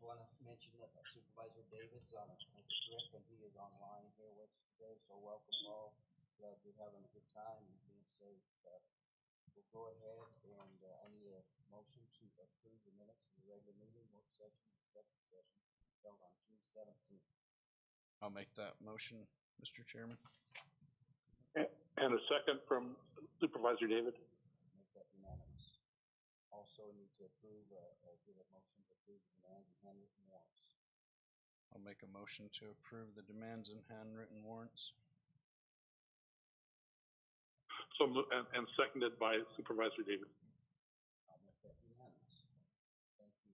want to mention that Supervisor David's on a trip and he is online here with us today, so welcome all. Glad you're having a good time and being safe. We'll go ahead and I need a motion to approve the minutes of the regular meeting, work session, executive session held on June 17th. I'll make that motion, Mr. Chairman. And a second from Supervisor David. Make that unanimous. Also need to approve, give a motion to approve the demands and handwritten warrants. I'll make a motion to approve the demands and handwritten warrants. So, and seconded by Supervisor David. I'll make that unanimous. Thank you.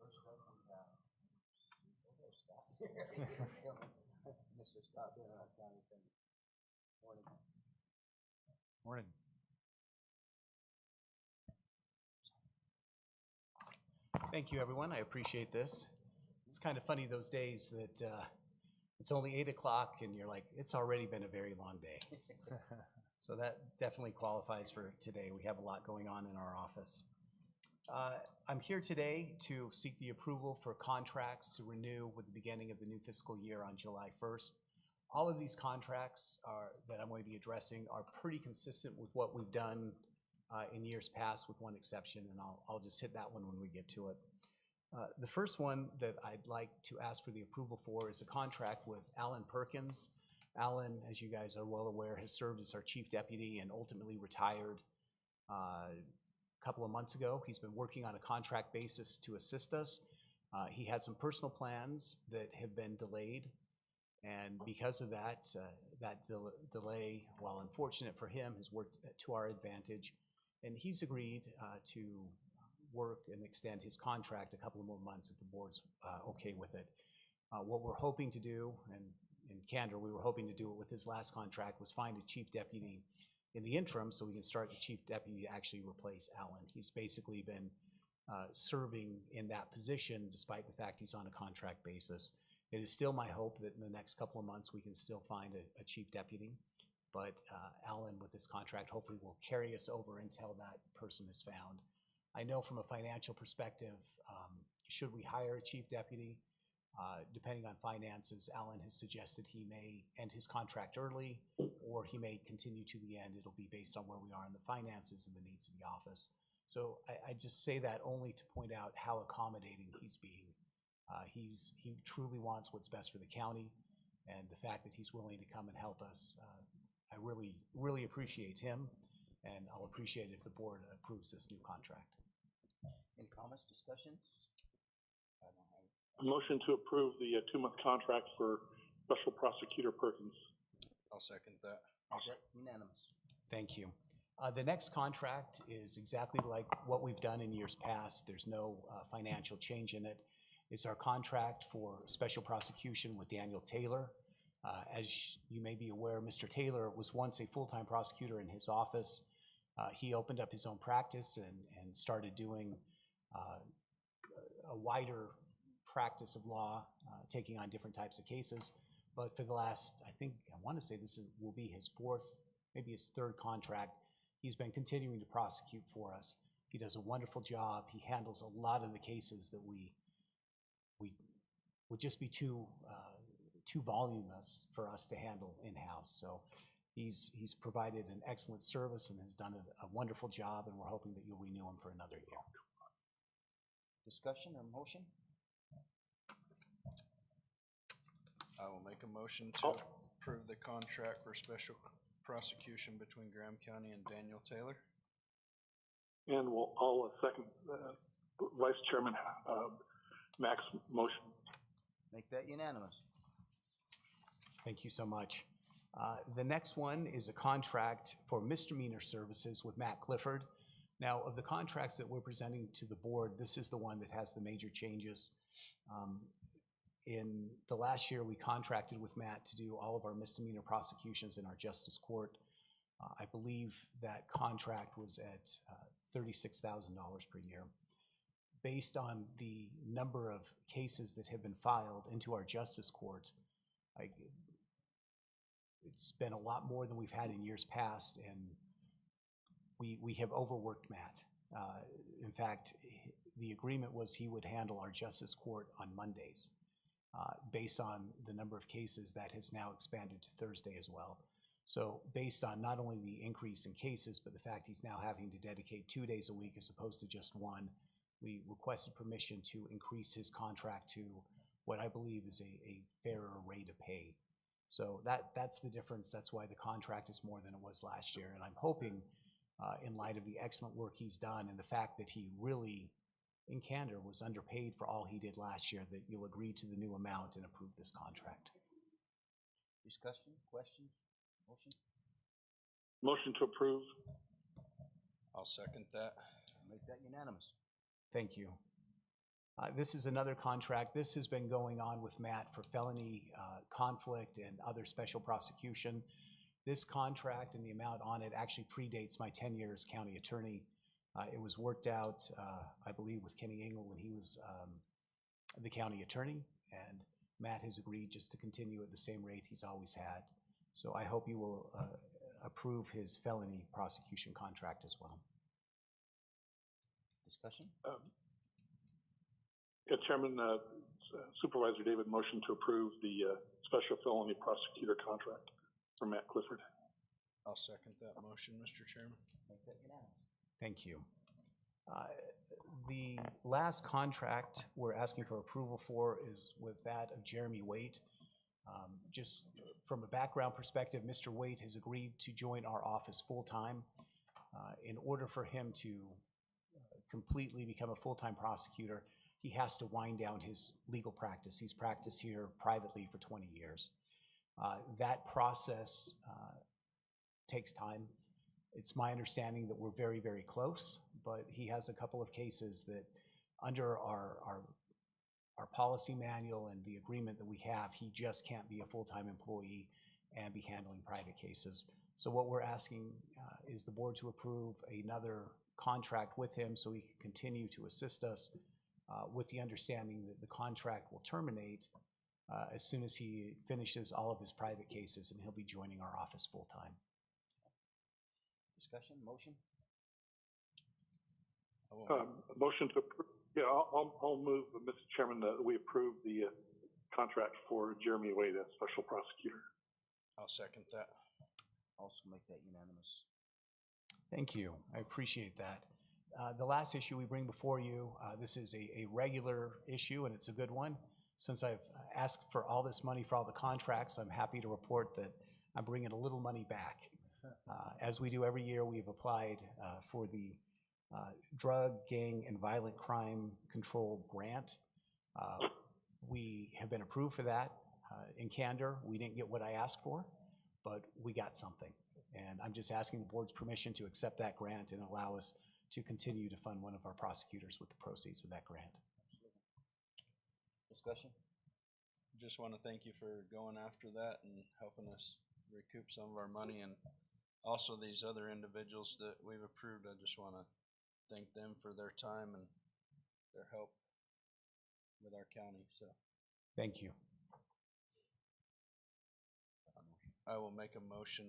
First up, we have Scott. Mr. Scott Benner, our county attorney. Morning. Morning. Thank you, everyone. I appreciate this. It's kind of funny those days that it's only 8 o'clock and you're like, it's already been a very long day. So that definitely qualifies for today. We have a lot going on in our office. I'm here today to seek the approval for contracts to renew with the beginning of the new fiscal year on July 1st. All of these contracts that I'm going to be addressing are pretty consistent with what we've done in years past, with one exception, and I'll just hit that one when we get to it. The first one that I'd like to ask for the approval for is a contract with Alan Perkins. Alan, as you guys are well aware, has served as our chief deputy and ultimately retired a couple of months ago. He's been working on a contract basis to assist us. He had some personal plans that have been delayed, and because of that, delay, while unfortunate for him, has worked to our advantage. And he's agreed to work and extend his contract a couple of more months if the board's okay with it. What we're hoping to do, and in candor, we were hoping to do it with his last contract, was find a chief deputy in the interim so we can start the chief deputy to actually replace Alan. He's basically been serving in that position despite the fact he's on a contract basis. It is still my hope that in the next couple of months we can still find a chief deputy, but Alan, with this contract, hopefully will carry us over until that person is found. I know from a financial perspective, should we hire a chief deputy, depending on finances, Alan has suggested he may end his contract early or he may continue to the end. It'll be based on where we are in the finances and the needs of the office. So I just say that only to point out how accommodating he's being. He truly wants what's best for the county, and the fact that he's willing to come and help us, I really, really appreciate him, and I'll appreciate it if the board approves this new contract. Any comments, discussions? I don't have. A motion to approve the 2-month contract for Special Prosecutor Perkins. I'll second that. Okay, unanimous. Thank you. The next contract is exactly like what we've done in years past. There's no financial change in it. It's our contract for special prosecution with Daniel Taylor. As you may be aware, Mr. Taylor was once a full-time prosecutor in his office. He opened up his own practice and started doing a wider practice of law, taking on different types of cases. But for the last, I want to say will be his 4th, maybe his 3rd contract, he's been continuing to prosecute for us. He does a wonderful job. He handles a lot of the cases that we would just be too voluminous for us to handle in-house. So he's provided an excellent service and has done a wonderful job, and we're hoping that you'll renew him for another year. Discussion or motion? I will make a motion to approve the contract for special prosecution between Graham County and Daniel Taylor. And I'll second Vice Chairman Mack's motion. Make that unanimous. Thank you so much. The next one is a contract for misdemeanor services with Matt Clifford. Now, of the contracts that we're presenting to the board, this is the one that has the major changes. In the last year, we contracted with Matt to do all of our misdemeanor prosecutions in our justice court. I believe that contract was at $36,000 per year. Based on the number of cases that have been filed into our justice court, it's been a lot more than we've had in years past, and we have overworked Matt. In fact, the agreement was he would handle our justice court on Mondays. Based on the number of cases, that has now expanded to Thursday as well. So based on not only the increase in cases, but the fact he's now having to dedicate 2 days a week as opposed to just one, we requested permission to increase his contract to what I believe is a fairer rate of pay. So that's the difference. That's why the contract is more than it was last year. And I'm hoping, in light of the excellent work he's done and the fact that he really, in candor, was underpaid for all he did last year, that you'll agree to the new amount and approve this contract. Discussion, questions, motion? Motion to approve. I'll second that. Make that unanimous. Thank you. This is another contract. This has been going on with Matt for felony conflict and other special prosecution. This contract and the amount on it actually predates my tenure as county attorney. It was worked out, I believe, with Kenny Engel when he was the county attorney, and Matt has agreed just to continue at the same rate he's always had. So I hope you will approve his felony prosecution contract as well. Discussion? Yeah, Chairman, Supervisor David, motion to approve the special felony prosecutor contract for Matt Clifford. I'll second that motion, Mr. Chairman. Make that unanimous. Thank you. The last contract we're asking for approval for is with that of Jeremy Waite. Just from a background perspective, Mr. Waite has agreed to join our office full-time. In order for him to completely become a full-time prosecutor, he has to wind down his legal practice. He's practiced here privately for 20 years. That process takes time. It's my understanding that we're very, very close, but he has a couple of cases that under our policy manual and the agreement that we have, he just can't be a full-time employee and be handling private cases. So what we're asking is the board to approve another contract with him so he can continue to assist us with the understanding that the contract will terminate as soon as he finishes all of his private cases, and he'll be joining our office full-time. Discussion, motion? Motion to approve. Yeah, I'll move, Mr. Chairman, that we approve the contract for Jeremy Wade as special prosecutor. I'll second that. Also make that unanimous. Thank you. I appreciate that. The last issue we bring before you, this is a regular issue, and it's a good one. Since I've asked for all this money for all the contracts, I'm happy to report that I'm bringing a little money back. As we do every year, we've applied for the Drug, Gang, and Violent Crime Control Grant. We have been approved for that. In candor, we didn't get what I asked for, but we got something. And I'm just asking the board's permission to accept that grant and allow us to continue to fund one of our prosecutors with the proceeds of that grant. Discussion? Just want to thank you for going after that and helping us recoup some of our money, and also these other individuals that we've approved. I just want to thank them for their time and their help with our county. So Thank you. I will make a motion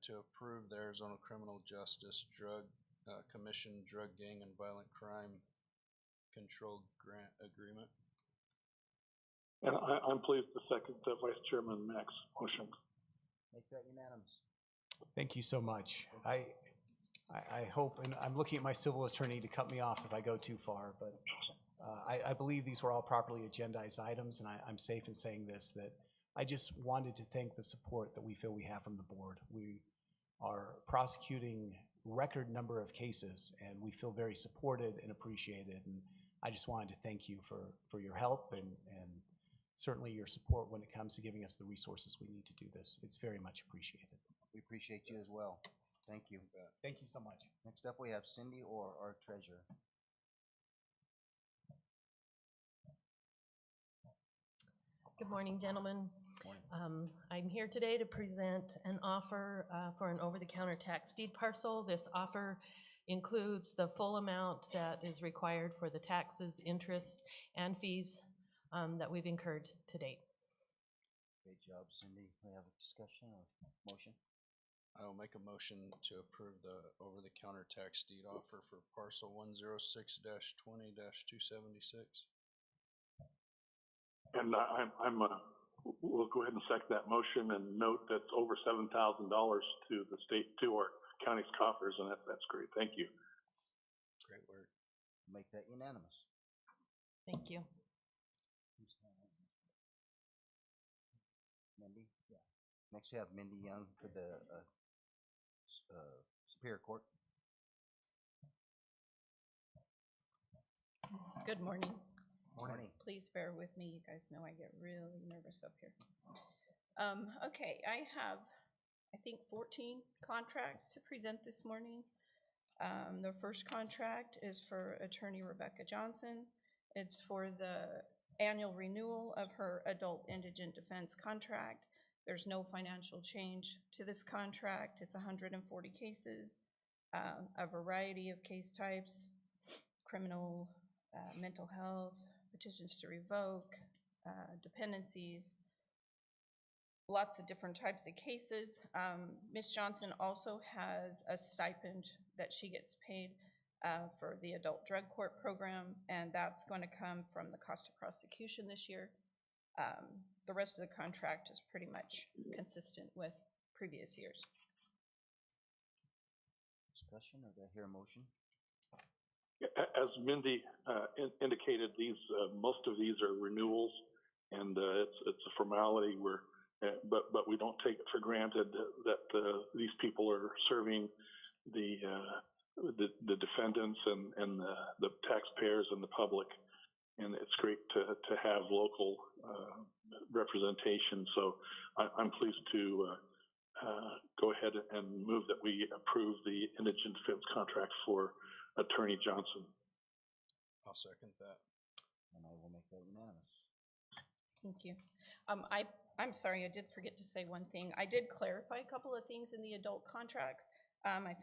to approve the Arizona Criminal Justice Drug Commission Drug, Gang, and Violent Crime Control Grant Agreement. And I'm pleased to second Vice Chairman Mack's motion. Make that unanimous. Thank you so much. I hope, and I'm looking at my civil attorney to cut me off if I go too far, but I believe these were all properly agendized items, and I'm safe in saying this, that I just wanted to thank the support that we feel we have from the board. We are prosecuting record number of cases, and we feel very supported and appreciated, and I just wanted to thank you for your help and certainly your support when it comes to giving us the resources we need to do this. It's very much appreciated. We appreciate you as well. Thank you. Thank you so much. Next up, we have Cindy, or our treasurer. Good morning, gentlemen. Morning. I'm here today to present an offer for an over-the-counter tax deed parcel. This offer includes the full amount that is required for the taxes, interest, and fees that we've incurred to date. Great job, Cindy. We have a discussion or motion? I'll make a motion to approve the over-the-counter tax deed offer for parcel 106-20-276. And we'll go ahead and second that motion and note that's over $7,000 to the state, to our county's coffers, and that's great. Thank you. Great work. Make that unanimous. Thank you. Mindy? Yeah. Next we have Mindy Young for the Superior Court. Good morning. Morning. Please bear with me. You guys know I get really nervous up here. Okay, I have, I think, 14 contracts to present this morning. The first contract is for Attorney Rebecca Johnson. It's for the annual renewal of her adult indigent defense contract. There's no financial change to this contract. It's 140 cases, a variety of case types, criminal, mental health, petitions to revoke, dependencies, lots of different types of cases. Ms. Johnson also has a stipend that she gets paid for the adult drug court program, and that's going to come from the cost of prosecution this year. The rest of the contract is pretty much consistent with previous years. Discussion, or do I hear a motion? As Mindy indicated, most of these are renewals, and it's a formality. But we don't take it for granted that these people are serving the defendants and the taxpayers and the public, and it's great to have local representation. So I'm pleased to go ahead and move that we approve the indigent defense contract for Attorney Johnson. I'll second that. And I will make that unanimous. Thank you. I'm sorry, I did forget to say one thing. I did clarify a couple of things in the adult contracts. I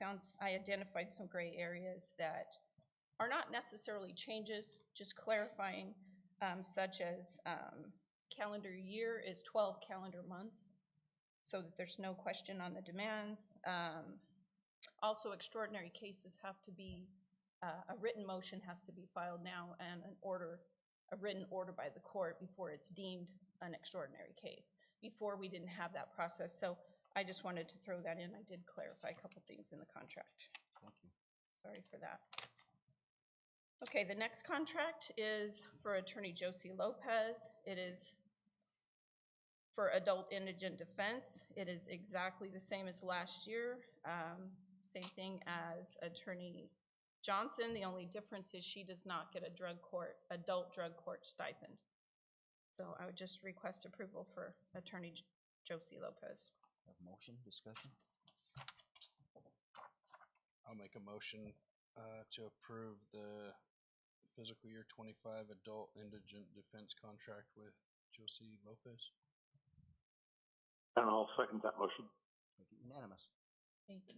identified some gray areas that are not necessarily changes, just clarifying, such as calendar year is 12 calendar months, so that there's no question on the demands. Also, extraordinary cases have to be, a written motion has to be filed now, and a written order by the court before it's deemed an extraordinary case. Before, we didn't have that process, so I just wanted to throw that in. I did clarify a couple things in the contract. Thank you. Sorry for that. Okay, the next contract is for Attorney Josie Lopez. It is for adult indigent defense. It is exactly the same as last year. Same thing as Attorney Johnson. The only difference is she does not get a adult drug court stipend. So I would just request approval for Attorney Josie Lopez. Have motion, discussion? I'll make a motion to approve the fiscal year 25 adult indigent defense contract with Josie Lopez. And I'll second that motion. Make it unanimous. Thank you.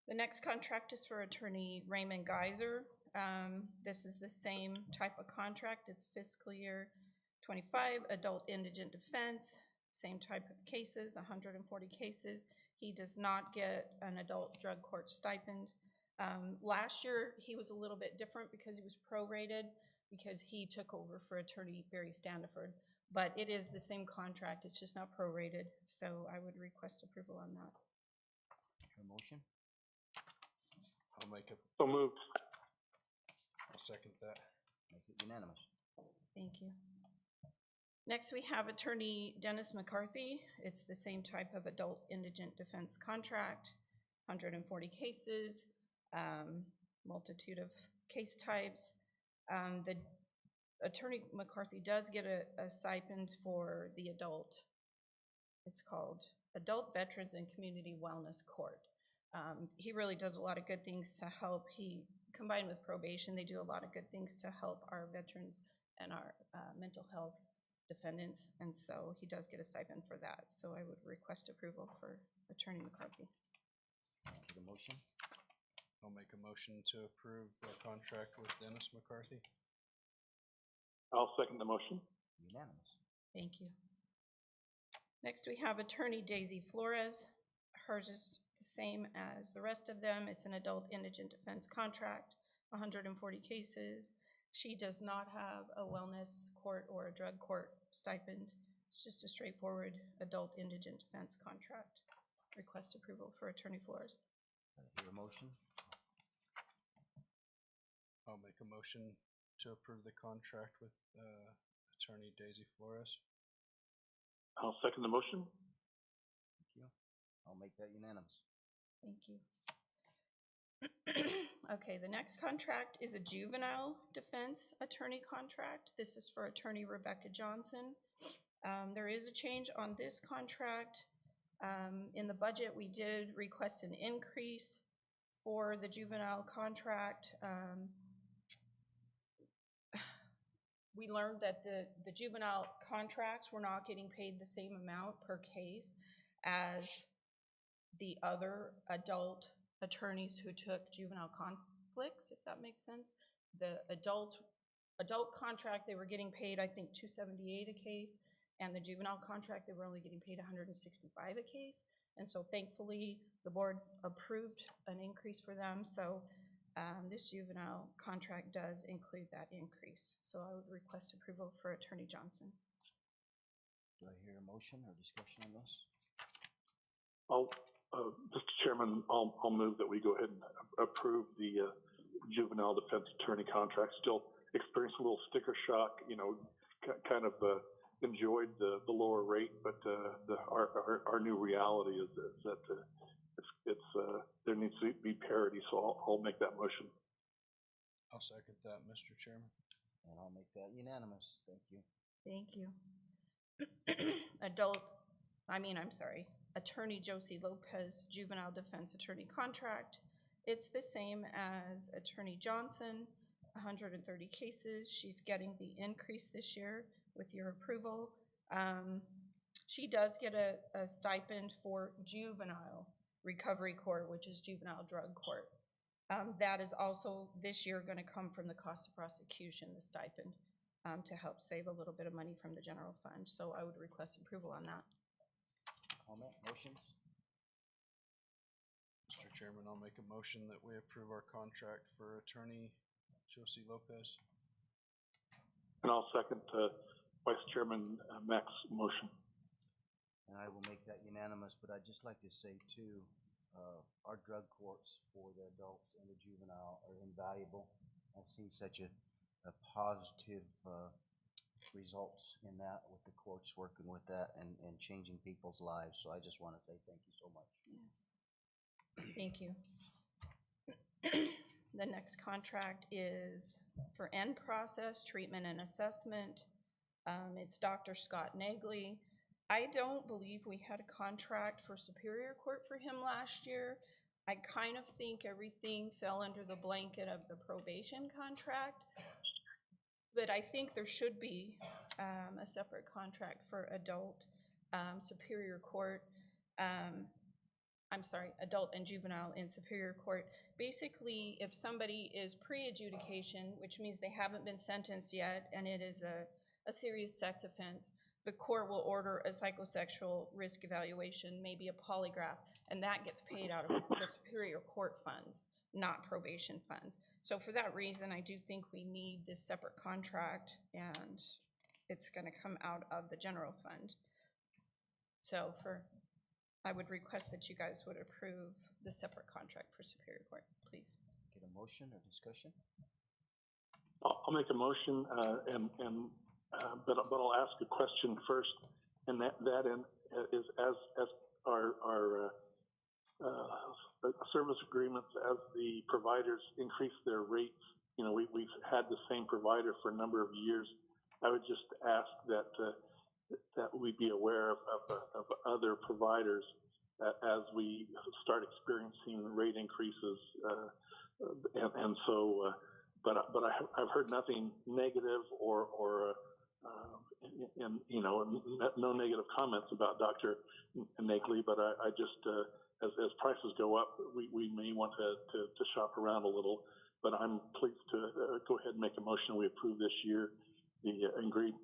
The next contract is for Attorney Raymond Geyser. This is the same type of contract. It's fiscal year 25 adult indigent defense, same type of cases, 140 cases. He does not get an adult drug court stipend. Last year, he was a little bit different because he was prorated, because he took over for Attorney Barry Standiford. But it is the same contract, it's just not prorated. So I would request approval on that. A motion? I'll make a. So moved. I'll second that. Make it unanimous. Thank you. Next, we have Attorney Dennis McCarthy. It's the same type of adult indigent defense contract, 140 cases, multitude of case types. The Attorney McCarthy does get a stipend for the adult. It's called Adult Veterans and Community Wellness Court. He really does a lot of good things to help. He, combined with probation, they do a lot of good things to help our veterans and our mental health defendants, and so he does get a stipend for that. So I would request approval for Attorney McCarthy. The motion? I'll make a motion to approve the contract with Dennis McCarthy. I'll second the motion. Unanimous. Thank you. Next, we have Attorney Daisy Flores. Hers is the same as the rest of them. It's an adult indigent defense contract, 140 cases. She does not have a wellness court or a drug court stipend. It's just a straightforward adult indigent defense contract. Request approval for Attorney Flores. Hear a motion? I'll make a motion to approve the contract with Attorney Daisy Flores. I'll second the motion. Thank you. I'll make that unanimous. Thank you. Okay, the next contract is a juvenile defense attorney contract. This is for Attorney Rebecca Johnson. There is a change on this contract. In the budget, we did request an increase for the juvenile contract. We learned that the juvenile contracts were not getting paid the same amount per case as the other adult attorneys who took juvenile conflicts, if that makes sense. The adult contract, they were getting paid, I think, $278 a case, and the juvenile contract, they were only getting paid $165 a case. And so thankfully, the board approved an increase for them. So this juvenile contract does include that increase. So I would request approval for Attorney Johnson. Do I hear a motion or discussion on this? Mr. Chairman, I'll move that we go ahead and approve the juvenile defense attorney contract. Still experiencing a little sticker shock, kind of enjoyed the lower rate, but our new reality is that there needs to be parity. So I'll make that motion. I'll second that, Mr. Chairman. And I'll make that unanimous. Thank you. Thank you. Attorney Josie Lopez, juvenile defense attorney contract. It's the same as Attorney Johnson, 130 cases. She's getting the increase this year with your approval. She does get a stipend for juvenile recovery court, which is juvenile drug court. That is also this year going to come from the cost of prosecution, the stipend, to help save a little bit of money from the general fund. So I would request approval on that. Comment, motions? Mr. Chairman, I'll make a motion that we approve our contract for Attorney Josie Lopez. And I'll second Vice Chairman Mack's motion. And I will make that unanimous, but I'd just like to say too, our drug courts for the adults and the juvenile are invaluable. I've seen such a positive results in that with the courts working with that and changing people's lives. So I just want to say thank you so much. Yes. Thank you. The next contract is for end process treatment and assessment. It's Dr. Scott Nagley. I don't believe we had a contract for Superior Court for him last year. I kind of think everything fell under the blanket of the probation contract, but I think there should be a separate contract for adult Superior Court. Adult and juvenile in Superior Court. Basically, if somebody is pre-adjudication, which means they haven't been sentenced yet, and it is a serious sex offense, the court will order a psychosexual risk evaluation, maybe a polygraph, and that gets paid out of the Superior Court funds, not probation funds. So for that reason, I do think we need this separate contract, and it's going to come out of the general fund. So I would request that you guys would approve the separate contract for Superior Court, please. Get a motion or discussion? I'll make a motion, but I'll ask a question first, and that is as our service agreements, as the providers increase their rates, we've had the same provider for a number of years. I would just ask that we be aware of other providers as we start experiencing rate increases, but I've heard nothing negative or no negative comments about Dr. Nagley, but I just as prices go up, we may want to shop around a little. But I'm pleased to go ahead and make a motion. We approve this year the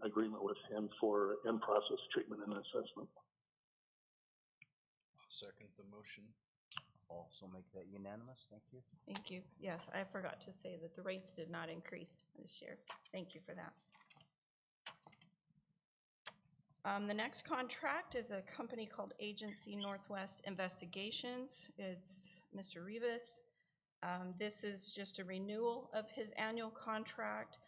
agreement with him for in-process treatment and assessment. Second the motion. Also make that unanimous, thank you. Thank you. Yes, I forgot to say that the rates did not increase this year. Thank you for that. The next contract is a company called Agency Northwest Investigations. It's Mr. Rivas. This is just a renewal of his annual contract,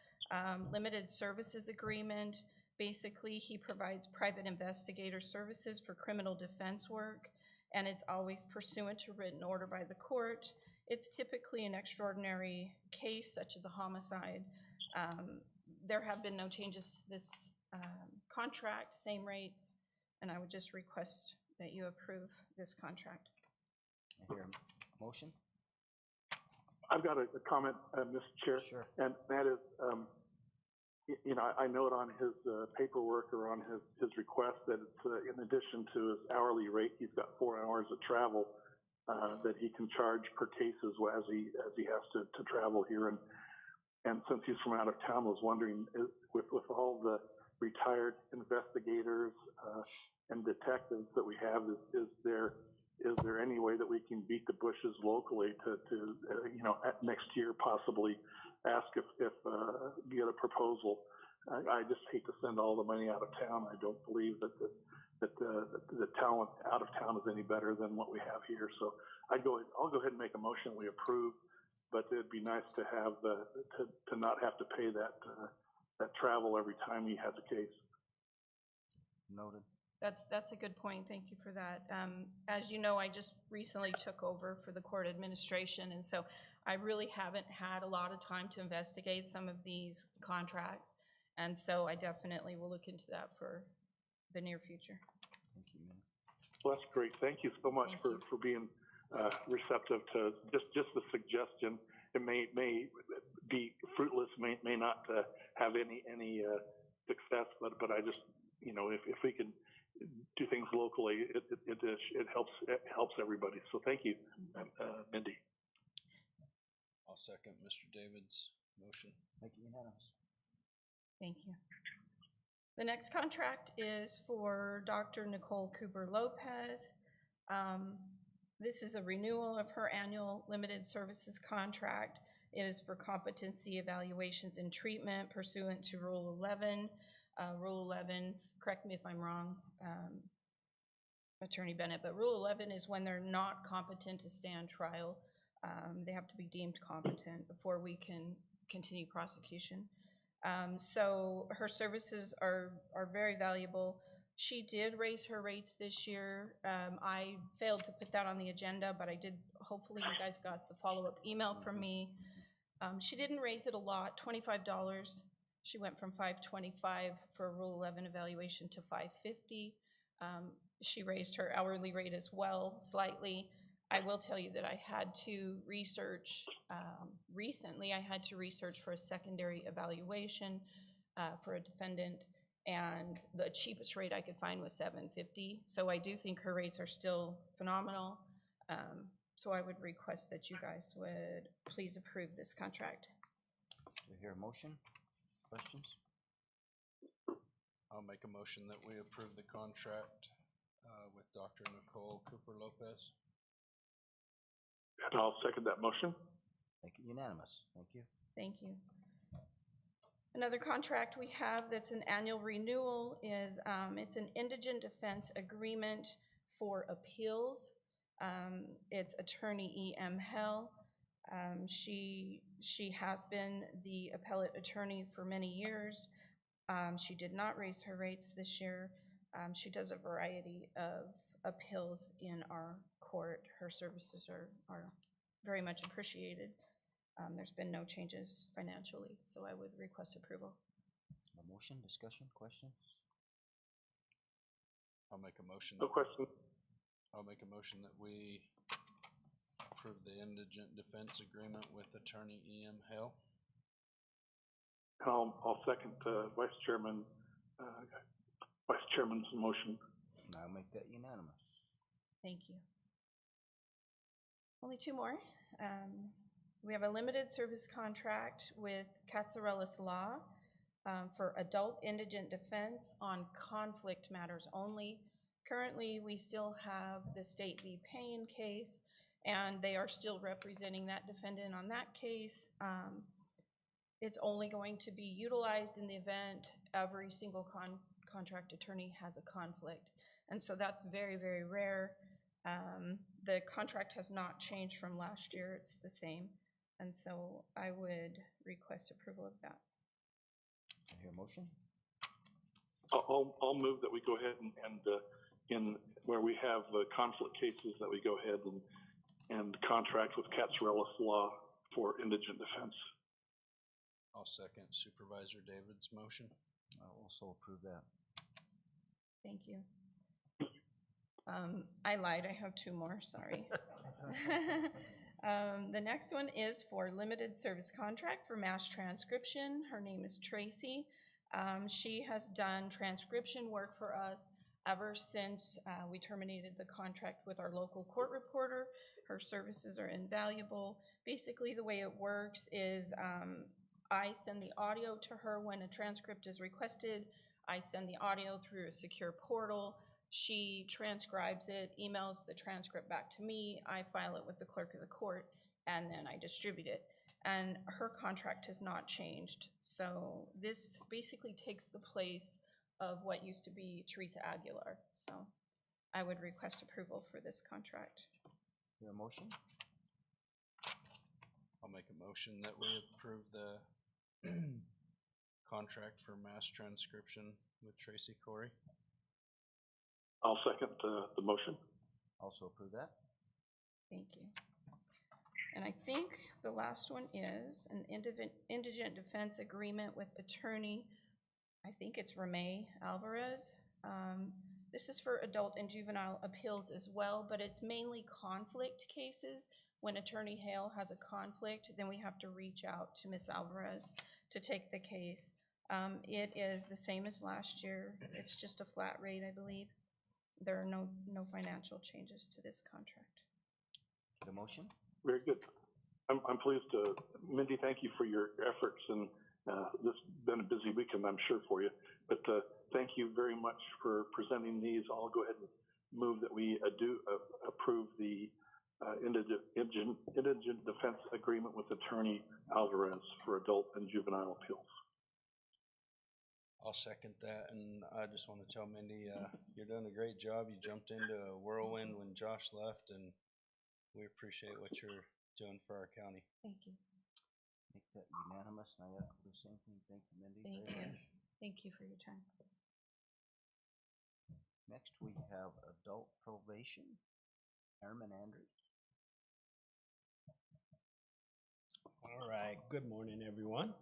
limited services agreement. Basically, he provides private investigator services for criminal defense work, and it's always pursuant to written order by the court. It's typically an extraordinary case, such as a homicide. There have been no changes to this contract, same rates, and I would just request that you approve this contract. I hear a motion? I've got a comment, Mr. Chair. Sure. And that is, you know, I note on his paperwork or on his request that it's in addition to his hourly rate, he's got 4 hours of travel that he can charge per case as he has to travel here. And since he's from out of town, I was wondering, with all the retired investigators and detectives that we have, is there any way that we can beat the bushes locally to you know, next year possibly ask if get a proposal? I just hate to send all the money out of town. I don't believe that the talent out of town is any better than what we have here. So I'll go ahead and make a motion we approve, but it'd be nice to have to not have to pay that travel every time he has a case. Noted. That's a good point. Thank you for that. As you know, I just recently took over for the court administration, and so I really haven't had a lot of time to investigate some of these contracts, and so I definitely will look into that for the near future. Thank you, ma'am. Well, that's great. Thank you so much Thank for, you. for being receptive to just the suggestion. It may be fruitless, may not have any success, but I just, you know, if we can do things locally, it helps everybody. So thank you, Mindy. I'll second Mr. David's motion. Make it unanimous. Thank you. The next contract is for Dr. Nicole Cooper Lopez. This is a renewal of her annual limited services contract. It is for competency evaluations and treatment pursuant to Rule 11. Rule 11, correct me if I'm wrong, Attorney Bennett, but Rule 11 is when they're not competent to stand trial. They have to be deemed competent before we can continue prosecution. So her services are very valuable. She did raise her rates this year. I failed to put that on the agenda, but I did. Hopefully you guys got the follow-up email from me. She didn't raise it a lot, $25. She went from $525 for a Rule 11 evaluation to $550. She raised her hourly rate as well slightly. I will tell you that I had to research, recently I had to research for a secondary evaluation for a defendant, and the cheapest rate I could find was $750. So I do think her rates are still phenomenal. So I would request that you guys would please approve this contract. Do I hear a motion? Questions? I'll make a motion that we approve the contract with Dr. Nicole Cooper Lopez. And I'll second that motion. Make it unanimous. Thank you. Thank you. Another contract we have that's an annual renewal is it's an indigent defense agreement for appeals. It's attorney E.M. Hell. She has been the appellate attorney for many years. She did not raise her rates this year. She does a variety of appeals in our court. Her services are very much appreciated. There's been no changes financially, so I would request approval. A motion, discussion, questions? I'll make a motion. No question. I'll make a motion that we approve the indigent defense agreement with attorney E.M. Hale. And I'll second Vice Chairman's motion. I'll make that unanimous. Thank you. Only two more. We have a limited service contract with Katsarelis Law for adult indigent defense on conflict matters only. Currently, we still have the State v. Payne case, and they are still representing that defendant on that case. It's only going to be utilized in the event every single contract attorney has a conflict. And so that's very, very rare. The contract has not changed from last year. It's the same. And so I would request approval of that. I hear a motion. I'll move that we go ahead and in where we have conflict cases, that we go ahead and contract with Catsarellis Law for indigent defense. I'll second Supervisor David's motion. I'll also approve that. Thank you. I lied, I have two more, sorry. The next one is for limited service contract for mass transcription. Her name is Tracy. She has done transcription work for us ever since we terminated the contract with our local court reporter. Her services are invaluable. Basically, the way it works is I send the audio to her when a transcript is requested. I send the audio through a secure portal. She transcribes it, emails the transcript back to me. I file it with the clerk of the court, and then I distribute it. And her contract has not changed. So this basically takes the place of what used to be Teresa Aguilar. So I would request approval for this contract. Hear a motion? I'll make a motion that we approve the contract for mass transcription with Tracy Corey. I'll second the motion. Also approve that. Thank you. And I think the last one is an indigent defense agreement with attorney, I think it's Ramey Alvarez. This is for adult and juvenile appeals as well, but it's mainly conflict cases. When Attorney Hale has a conflict, then we have to reach out to Ms. Alvarez to take the case. It is the same as last year. It's just a flat rate, I believe. There are no financial changes to this contract. The motion? Very good. I'm pleased to, Mindy, thank you for your efforts, and this has been a busy weekend, I'm sure, for you. But thank you very much for presenting these. I'll go ahead and move that we approve the indigent defense agreement with Attorney Alvarez for adult and juvenile appeals. I'll second that, and I just want to tell Mindy, you're doing a great job. You jumped into a whirlwind when Josh left, and we appreciate what you're doing for our county. Thank you. Make that unanimous, and I echo the same thing. Thank you, Mindy. Thank very you. much. Thank you for your time. Next, we have adult probation. Herman Andrews. All right, good morning, everyone.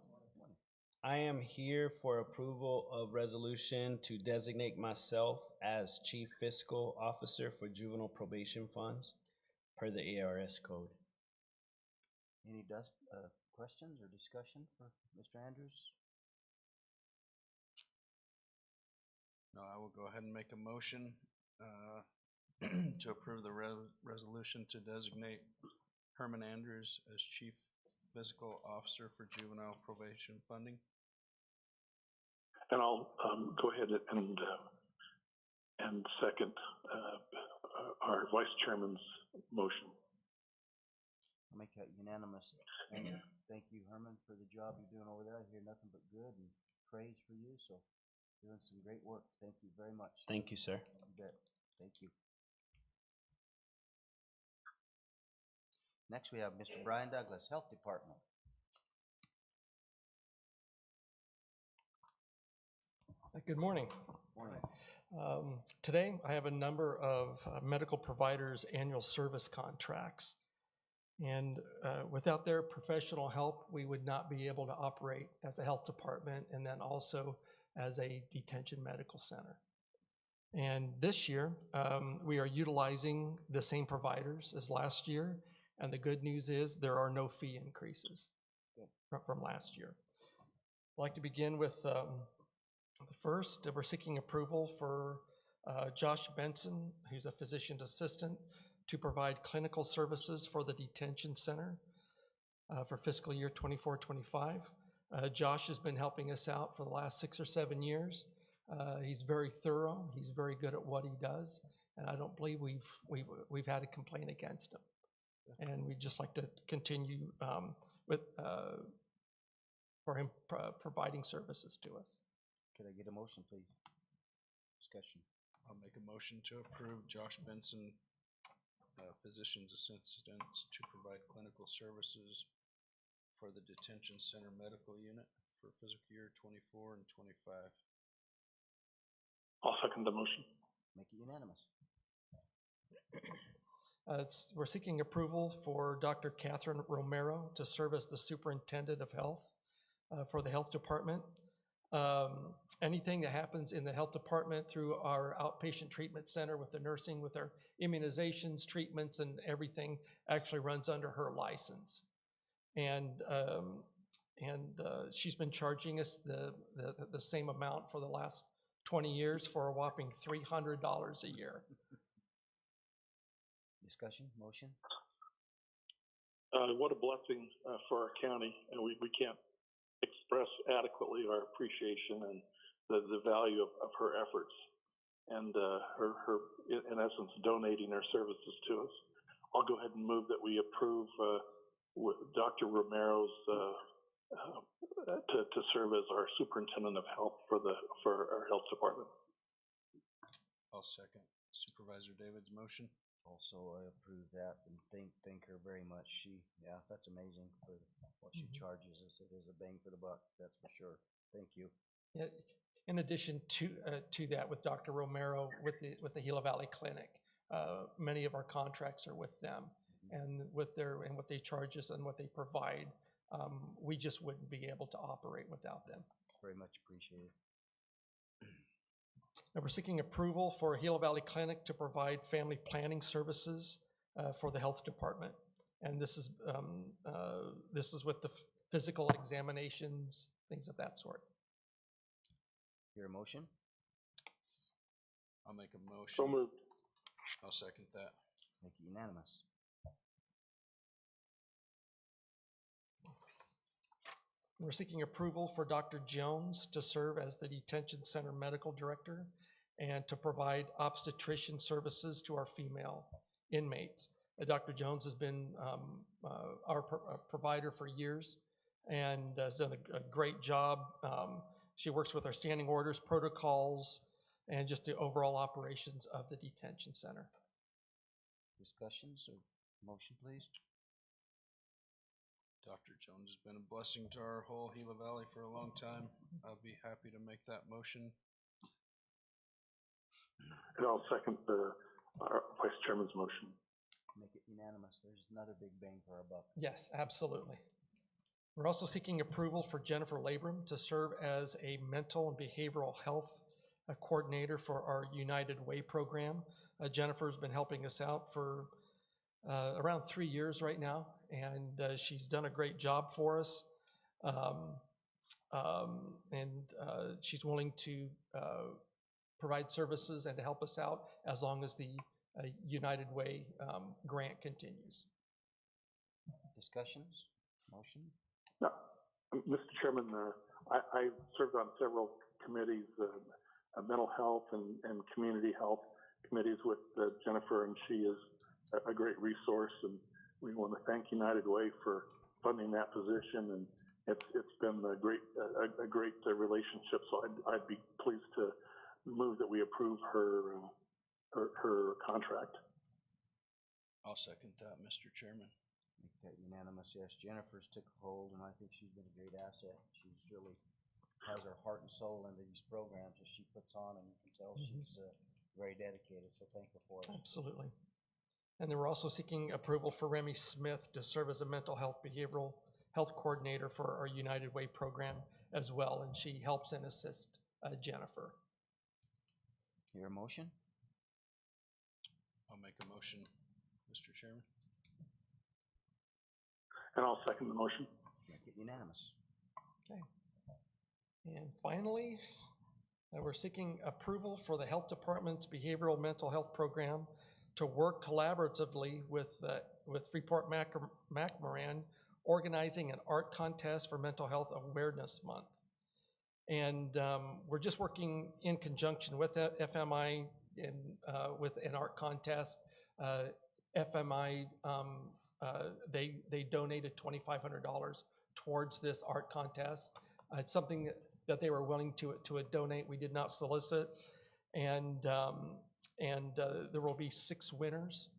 I am here for approval of resolution to designate myself as Chief Fiscal Officer for Juvenile Probation Funds per the ARS code. Any questions or discussion for Mr. Andrews? No, I will go ahead and make a motion to approve the resolution to designate Herman Andrews as Chief Fiscal Officer for Juvenile Probation Funding. And I'll go ahead and second our Vice Chairman's motion. I'll make that unanimous. And thank you, Herman, for the job you're doing over there. I hear nothing but good and praise for you. So doing some great work. Thank you very much. Thank you, sir. You bet. Thank you. Next, we have Mr. Brian Douglas, Health Department. Good morning. Morning. Today, I have a number of medical providers' annual service contracts. And without their professional help, we would not be able to operate as a health department and then also as a detention medical center. And this year, we are utilizing the same providers as last year. And the good news is there are no fee increases from last year. I'd like to begin with the first. We're seeking approval for Josh Benson, who's a physician assistant, to provide clinical services for the detention center for fiscal year 24-25. Josh has been helping us out for the last 6 or 7 years. He's very thorough. He's very good at what he does, and I don't believe we've had a complaint against him. And we'd just like to continue for him providing services to us. Could I get a motion, please? Discussion. I'll make a motion to approve Josh Benson, physician's assistants to provide clinical services for the detention center medical unit for fiscal year 24 and 25. I'll second the motion. Make it unanimous. We're seeking approval for Dr. Catherine Romero to serve as the superintendent of health for the health department. Anything that happens in the health department through our outpatient treatment center with the nursing, with our immunizations, treatments, and everything actually runs under her license. And she's been charging us the same amount for the last 20 years for a whopping $300 a year. Discussion, motion? What a blessing for our county, and we can't express adequately our appreciation and the value of her efforts and her in essence donating her services to us. I'll go ahead and move that we approve Dr. Romero's to serve as our superintendent of health for our health department. I'll second Supervisor David's motion. Also, I approve that and thank her very much. Yeah, that's amazing for what she charges us. It is a bang for the buck, that's for sure. Thank you. Yeah, in addition to that, with Dr. Romero, with the Gila Valley Clinic, many of our contracts are with them, and what they charge us and what they provide, we just wouldn't be able to operate without them. Very much appreciated. And we're seeking approval for Gila Valley Clinic to provide family planning services for the health department. And this is with the physical examinations, things of that sort. Your motion? I'll make a motion. So moved. I'll second that. Make it unanimous. We're seeking approval for Dr. Jones to serve as the detention center medical director and to provide obstetrician services to our female inmates. Dr. Jones has been our provider for years and has done a great job. She works with our standing orders, protocols, and just the overall operations of the detention center. Discussions or motion, please? Dr. Jones has been a blessing to our whole Gila Valley for a long time. I'll be happy to make that motion. And I'll second our Vice Chairman's motion. Make it unanimous. There's another big bang for our buck. Yes, absolutely. We're also seeking approval for Jennifer Labram to serve as a mental and behavioral health coordinator for our United Way program. Jennifer's been helping us out for around 3 years right now, and she's done a great job for us. She's willing to provide services and to help us out as long as the United Way grant continues. Discussions, motion? No, Mr. Chairman, I served on several committees, mental health and community health committees with Jennifer, and she is a great resource, and we want to thank United Way for funding that position, and it's been a great relationship. So I'd be pleased to move that we approve her contract. I'll second that, Mr. Chairman. Make that unanimous. Yes, Jennifer's took hold, and I think she's been a great asset. She's really has her heart and soul into these programs that she puts on, and you can tell she's very dedicated. So thank her for it. Absolutely. And then we're also seeking approval for Remy Smith to serve as a mental health behavioral health coordinator for our United Way program as well, and she helps and assists Jennifer. Your motion? I'll make a motion, Mr. Chairman. And I'll second the motion. Make it unanimous. Okay. And finally, we're seeking approval for the health department's behavioral mental health program to work collaboratively with Freeport McMoran, organizing an art contest for Mental Health Awareness Month. And we're just working in conjunction with FMI with an art contest. FMI, they donated $2,500 towards this art contest. It's something that they were willing to donate. We did not solicit. And there will be 6 winners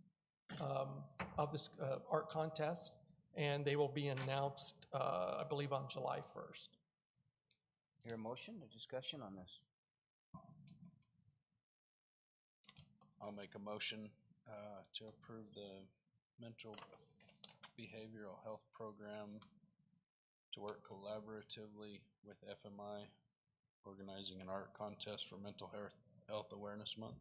of this art contest, and they will be announced, I believe, on July 1st. Hear a motion, a discussion on this? I'll make a motion to approve the mental behavioral health program to work collaboratively with FMI, organizing an art contest for Mental Health Awareness Month.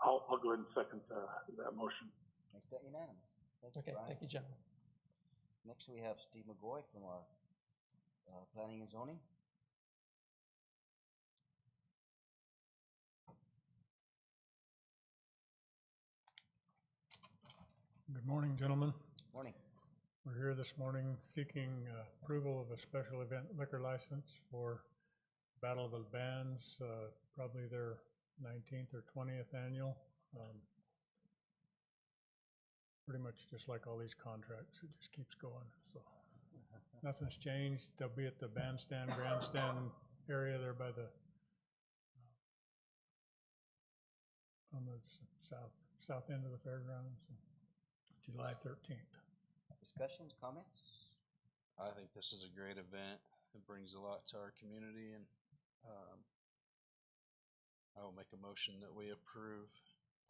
I'll go ahead and second that motion. Make that unanimous. Thank you, Okay, Brian. thank you, gentlemen. Next, we have Steve McGoy from our Planning and Zoning. Good morning, gentlemen. Morning. We're here this morning seeking approval of a special event liquor license for Battle of the Bands, probably their 19th or 20th annual. Pretty much just like all these contracts, it just keeps going. So nothing's changed. They'll be at the bandstand, grandstand area there by the on the south end of the fairgrounds. July 13th. Discussions, comments? I think this is a great event. It brings a lot to our community, and I will make a motion that we approve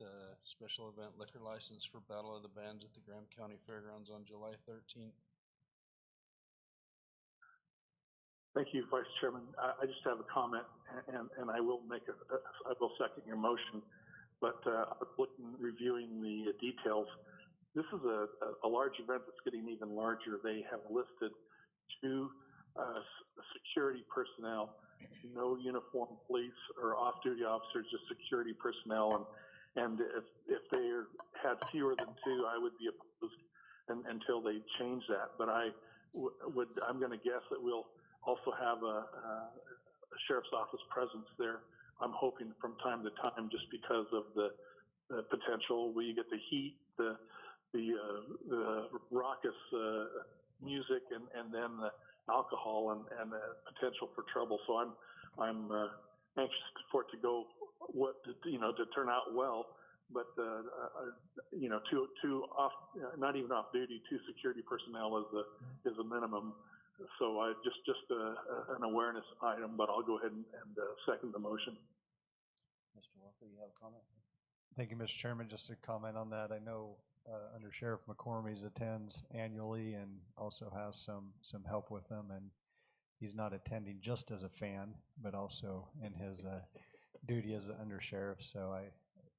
the special event liquor license for Battle of the Bands at the Graham County Fairgrounds on July 13th. Thank you, Vice Chairman. I just have a comment, and I will second your motion. But I was reviewing the details. This is a large event that's getting even larger. They have listed 2 security personnel, no uniformed police or off-duty officers, just security personnel. And if they had fewer than 2, I would be opposed until they change that. But I'm going to guess that we'll also have a sheriff's office presence there. I'm hoping from time to time, just because of the potential where you get the heat, the raucous music, and then the alcohol and the potential for trouble. So I'm anxious for it to go to turn out well. But two off, not even off duty, 2 security personnel is a minimum. So just an awareness item. But I'll go ahead and second the motion. Mr. Walker, you have a comment? Thank you, Mr. Chairman. Just to comment on that, I know Under Sheriff McCormick attends annually and also has some help with them, and he's not attending just as a fan, but also in his duty as an Under Sheriff. So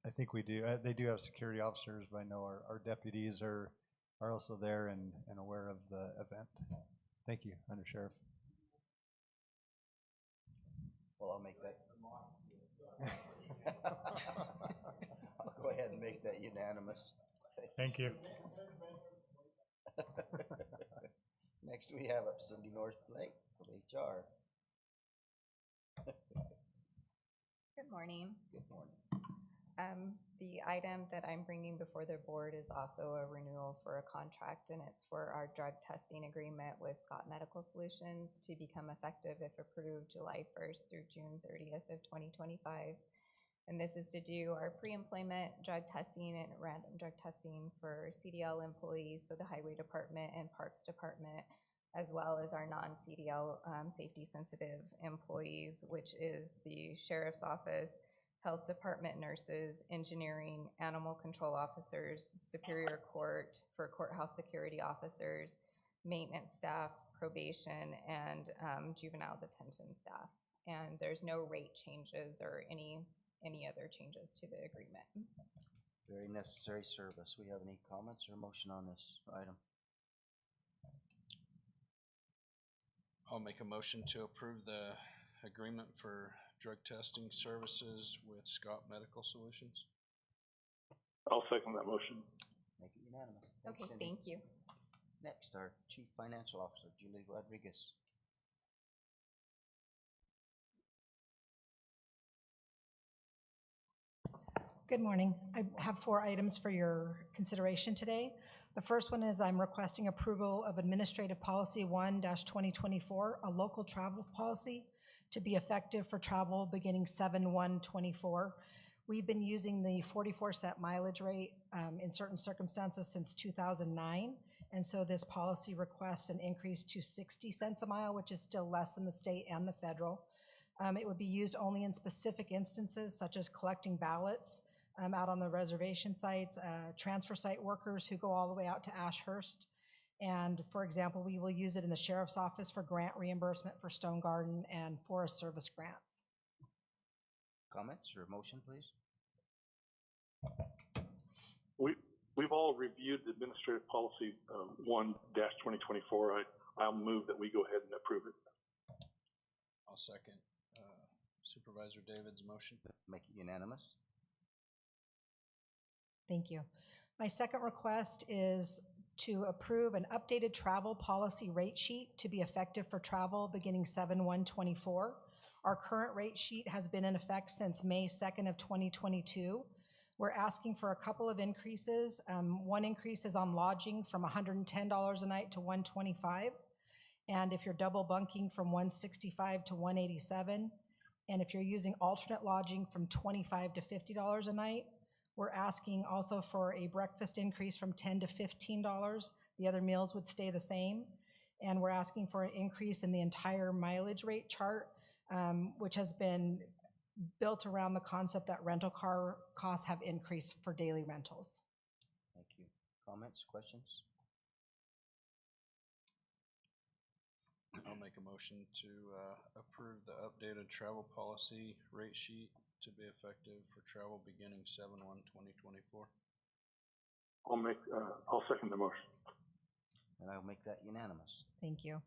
I think we do. They do have security officers, but I know our deputies are also there and aware of the event. Thank you, Under Sheriff. Well, I'll make that. I'll go ahead and make that unanimous. Thank you. Next, we have Cindy North Blake from HR. Good morning. Good morning. The item that I'm bringing before the board is also a renewal for a contract, and it's for our drug testing agreement with Scott Medical Solutions to become effective, if approved, July 1st through June 30th of 2025. And this is to do our pre-employment drug testing and random drug testing for CDL employees, so the Highway Department and Parks Department, as well as our non-CDL safety-sensitive employees, which is the Sheriff's Office, Health Department nurses, engineering, animal control officers, Superior Court for courthouse security officers, maintenance staff, probation, and juvenile detention staff. And there's no rate changes or any other changes to the agreement. Very necessary service. We have any comments or motion on this item? I'll make a motion to approve the agreement for drug testing services with Scott Medical Solutions. I'll second that motion. Make it unanimous. Thanks, Okay, Cindy. thank you. Next, our Chief Financial Officer, Julie Rodriguez. Good morning. I have 4 items for your consideration today. The first one is I'm requesting approval of Administrative Policy 1-2024, a local travel policy to be effective for travel beginning 7/1/24. We've been using the 44-cent mileage rate in certain circumstances since 2009, and so this policy requests an increase to 60 cents a mile, which is still less than the state and the federal. It would be used only in specific instances such as collecting ballots out on the reservation sites, transfer site workers who go all the way out to Ashhurst. And for example, we will use it in the sheriff's office for grant reimbursement for Stone Garden and Forest Service grants. Comments or motion, please? We've all reviewed the Administrative Policy 1-2024. I'll move that we go ahead and approve it. I'll second Supervisor David's motion. Make it unanimous. Thank you. My second request is to approve an updated travel policy rate sheet to be effective for travel beginning 7/1/24. Our current rate sheet has been in effect since May 2nd of 2022. We're asking for a couple of increases. One increase is on lodging from $110 a night to $125. And if you're double bunking from $165 to $187. And if you're using alternate lodging from $25 to $50 a night. We're asking also for a breakfast increase from $10 to $15. The other meals would stay the same. And we're asking for an increase in the entire mileage rate chart, which has been built around the concept that rental car costs have increased for daily rentals. Thank you. Comments, questions? I'll make a motion to approve the updated travel policy rate sheet to be effective for travel beginning 7/1/2024. I'll second the motion. And I'll make that unanimous. Thank you.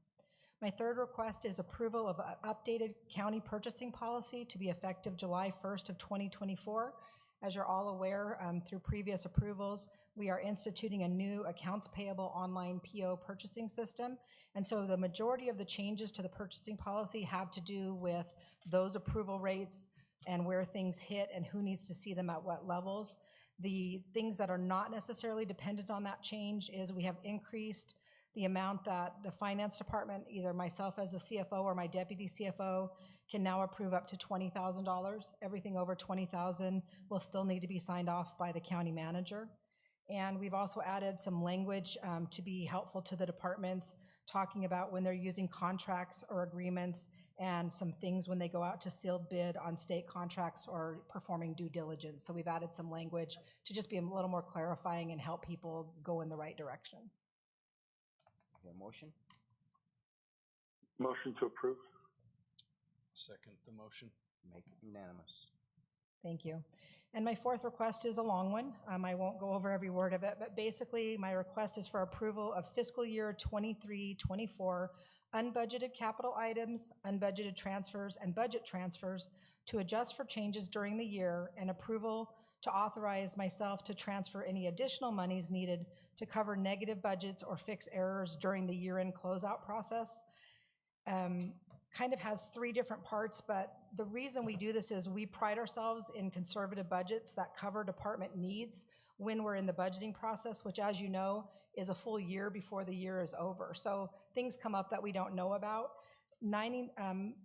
My third request is approval of an updated county purchasing policy to be effective July 1st of 2024. As you're all aware, through previous approvals, we are instituting a new accounts payable online PO purchasing system. And so the majority of the changes to the purchasing policy have to do with those approval rates and where things hit and who needs to see them at what levels. The things that are not necessarily dependent on that change is we have increased the amount that the finance department, either myself as a CFO or my deputy CFO, can now approve up to $20,000. Everything over $20,000 will still need to be signed off by the county manager. And we've also added some language to be helpful to the departments, talking about when they're using contracts or agreements and some things when they go out to sealed bid on state contracts or performing due diligence. So we've added some language to just be a little more clarifying and help people go in the right direction. Your motion? Motion to approve. Second the motion. Make it unanimous. Thank you. And my fourth request is a long one. I won't go over every word of it, but basically my request is for approval of fiscal year 23-24 unbudgeted capital items, unbudgeted transfers, and budget transfers to adjust for changes during the year, and approval to authorize myself to transfer any additional monies needed to cover negative budgets or fix errors during the year-end closeout process. Kind of has 3 different parts, but the reason we do this is we pride ourselves in conservative budgets that cover department needs when we're in the budgeting process, which, as you know, is a full year before the year is over. So things come up that we don't know about. 99%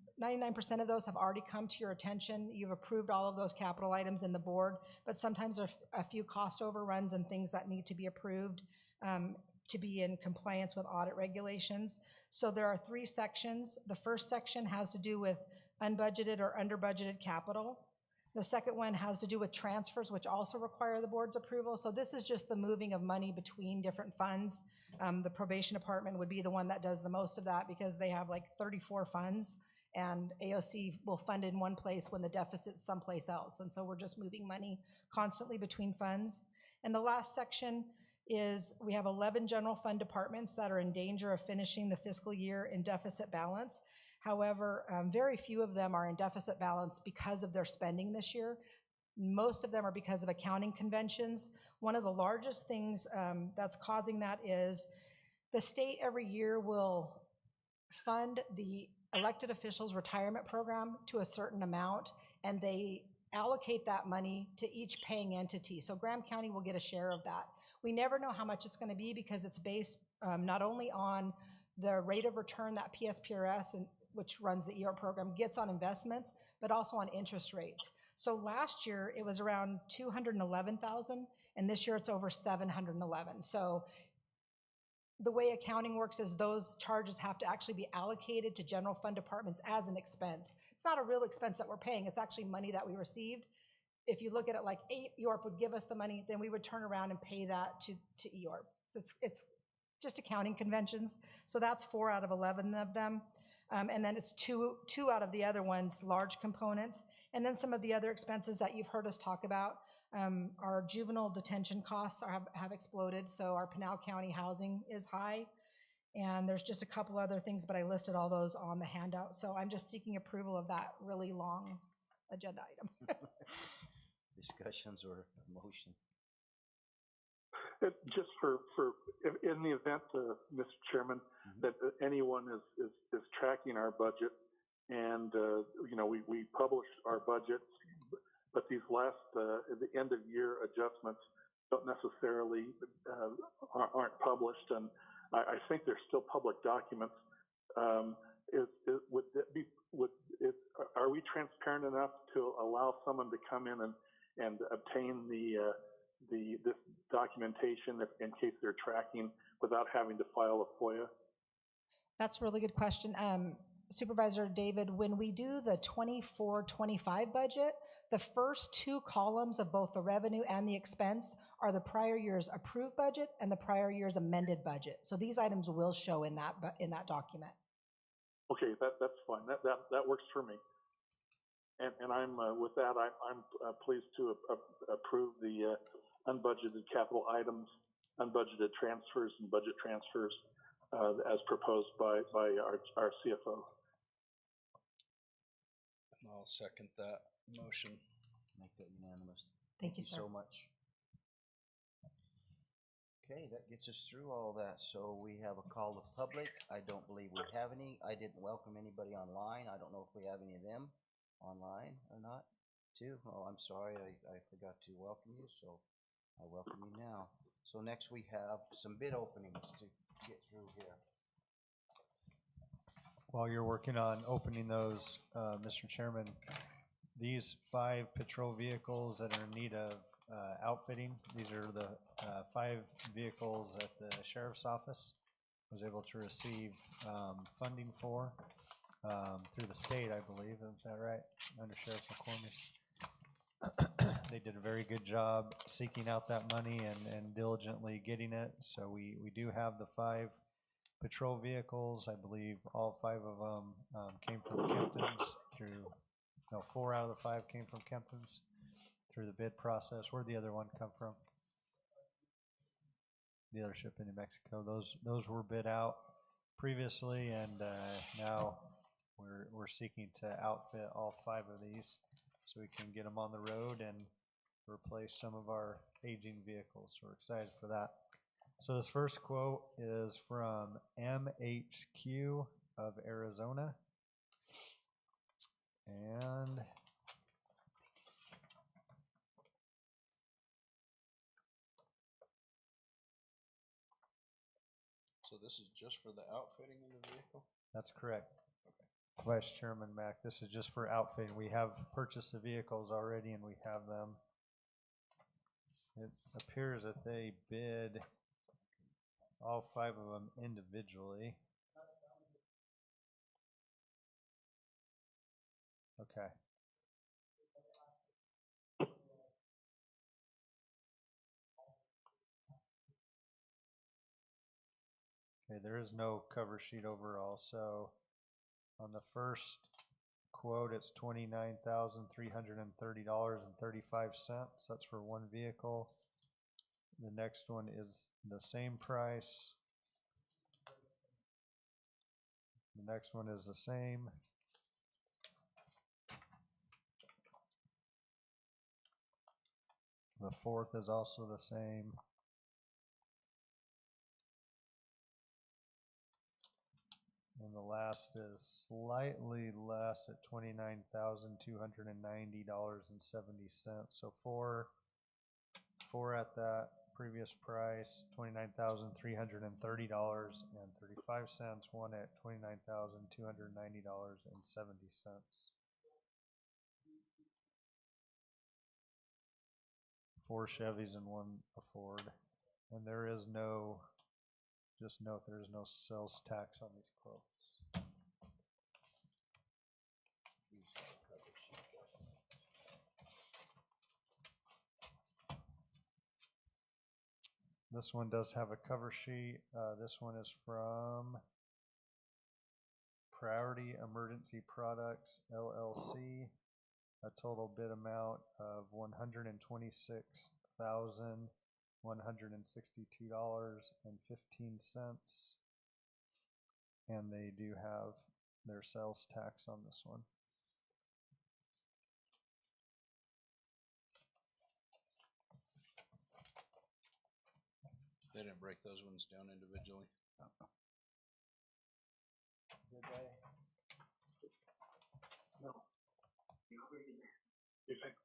of those have already come to your attention. You've approved all of those capital items in the board, but sometimes there's a few cost overruns and things that need to be approved to be in compliance with audit regulations. So there are 3 sections. The first section has to do with unbudgeted or under budgeted capital. The second one has to do with transfers, which also require the board's approval. So this is just the moving of money between different funds. The probation department would be the one that does the most of that because they have like 34 funds, and AOC will fund in one place when the deficit's someplace else. And so we're just moving money constantly between funds. And the last section is we have 11 general fund departments that are in danger of finishing the fiscal year in deficit balance. However, very few of them are in deficit balance because of their spending this year. Most of them are because of accounting conventions. One of the largest things that's causing that is the state every year will fund the elected officials' retirement program to a certain amount, and they allocate that money to each paying entity. So Graham County will get a share of that. We never know how much it's going to be because it's based not only on the rate of return that PSPRS, which runs the ER program, gets on investments, but also on interest rates. So last year it was around 211,000, and this year it's over 711. So the way accounting works is those charges have to actually be allocated to general fund departments as an expense. It's not a real expense that we're paying, it's actually money that we received. If you look at it like EORP would give us the money, then we would turn around and pay that to EORP. So it's just accounting conventions. So that's 4 out of 11 of them. And then it's two out of the other ones, large components. And then some of the other expenses that you've heard us talk about. Our juvenile detention costs have exploded, so our Pinal County housing is high. And there's just a couple other things, but I listed all those on the handout. So I'm just seeking approval of that really long agenda item. Discussions or motion? Just in the event, Mr. Chairman, that anyone is tracking our budget, and we publish our budgets, but these last the end of year adjustments don't necessarily aren't published, and I think they're still public documents. Are we transparent enough to allow someone to come in and obtain this documentation in case they're tracking without having to file a FOIA? That's a really good question. Supervisor David, when we do the 24-25 budget, the first 2 columns of both the revenue and the expense are the prior year's approved budget and the prior year's amended budget. So these items will show in that document. Okay, that's fine. That works for me. And I'm with that. I'm pleased to approve the unbudgeted capital items, unbudgeted transfers, and budget transfers as proposed by our CFO. I'll second that motion. Make that unanimous. Thank you, sir. So much. Okay, that gets us through all that. So we have a call to public. I don't believe we have any. I didn't welcome anybody online. I don't know if we have any of them online or not. Oh, I'm sorry. I forgot to welcome you, so I welcome you now. So next we have some bid openings to get through here. While you're working on opening those, Mr. Chairman, these 5 patrol vehicles that are in need of outfitting, these are the 5 vehicles that the sheriff's office was able to receive funding for through the state, I believe. Is that right? Under Sheriff McCormick. They did a very good job seeking out that money and diligently getting it. So we do have the 5 patrol vehicles. I believe all 5 of them came from Kempton's 4 out of the 5 came from Kempton's through the bid process. Where'd the other one come from? The other ship in New Mexico. Those were bid out previously, and now we're seeking to outfit all 5 of these so we can get them on the road and replace some of our aging vehicles. So we're excited for that. So this first quote is from MHQ of Arizona. And So this is just for the outfitting of the vehicle? that's correct. Okay. Vice Chairman Mack, this is just for outfitting. We have purchased the vehicles already and we have them. It appears that they bid all 5 of them individually. Okay. Okay, there is no cover sheet overall, so on the first quote, it's $29,330.35. That's for 1 vehicle. The next one is the same price. The next one is the same. The 4th is also the same. And the last is slightly less at $29,290.70. So four at that previous price, $29,330.35. One at $29,290.70. 4 Chevys and 1 Ford. And there is no, just note, there is no sales tax on these quotes. This one does have a cover sheet. This one is from Priority Emergency Products, LLC. A total bid amount of $126,162.15. And they do have their sales tax on this one. They didn't break those ones down individually. Did they? No. You think?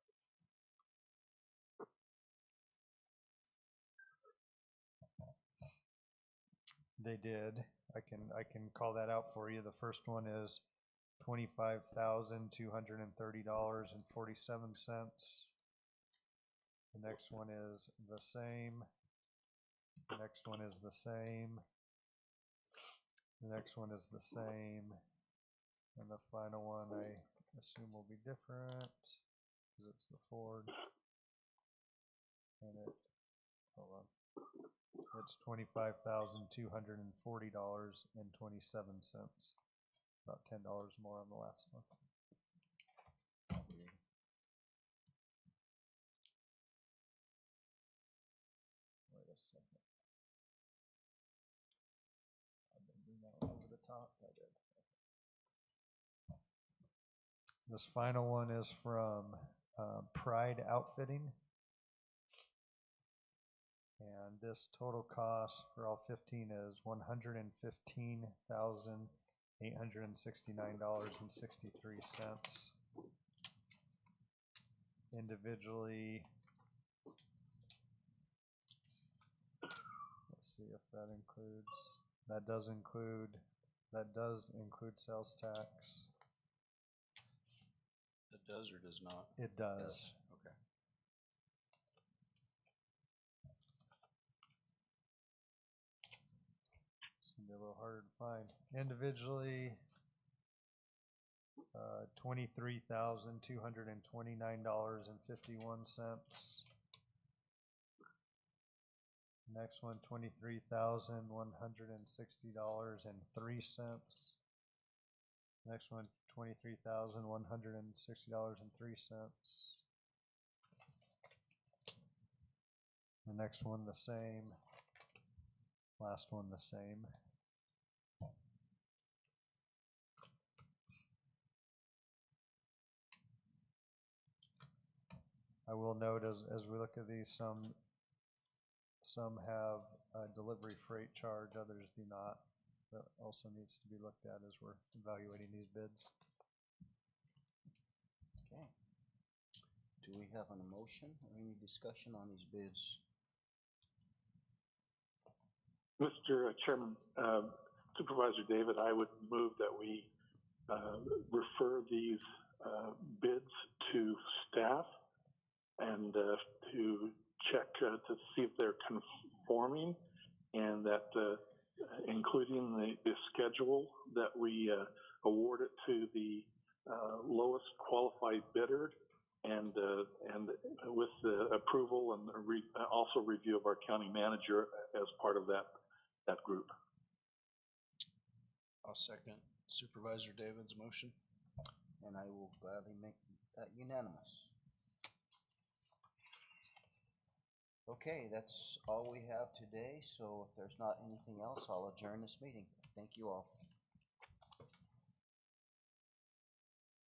They did. I can call that out for you. The first one is $25,230.47. The next one is the same. The next one is the same. The next one is the same. And the final one I assume will be different because it's the Ford. And hold on. It's $25,240.27. About $10 more on the last one. Wait a second. I didn't bring that one over the top. I did. This final one is from Pride Outfitting. And this total cost for all 15 is $115,869.63. Individually, let's see if that includes, that does include sales tax. It does or does not? It does. Okay. It's gonna be a little harder to find. Individually, $23,229.51. Next one, $23,160.03. Next one, $23,160.03. The next one, the same. Last one, the same. I will note as we look at these, some have a delivery freight charge, others do not. That also needs to be looked at as we're evaluating these bids. Okay. Do we have an emotion or any discussion on these bids? Mr. Chairman, Supervisor David, I would move that we refer these bids to staff and to check to see if they're conforming, and that including the schedule that we award it to the lowest qualified bidder, and with the approval and also review of our county manager as part of that group. I'll second Supervisor David's motion. And I will gladly make that unanimous. Okay, that's all we have today, so if there's not anything else, I'll adjourn this meeting. Thank you all.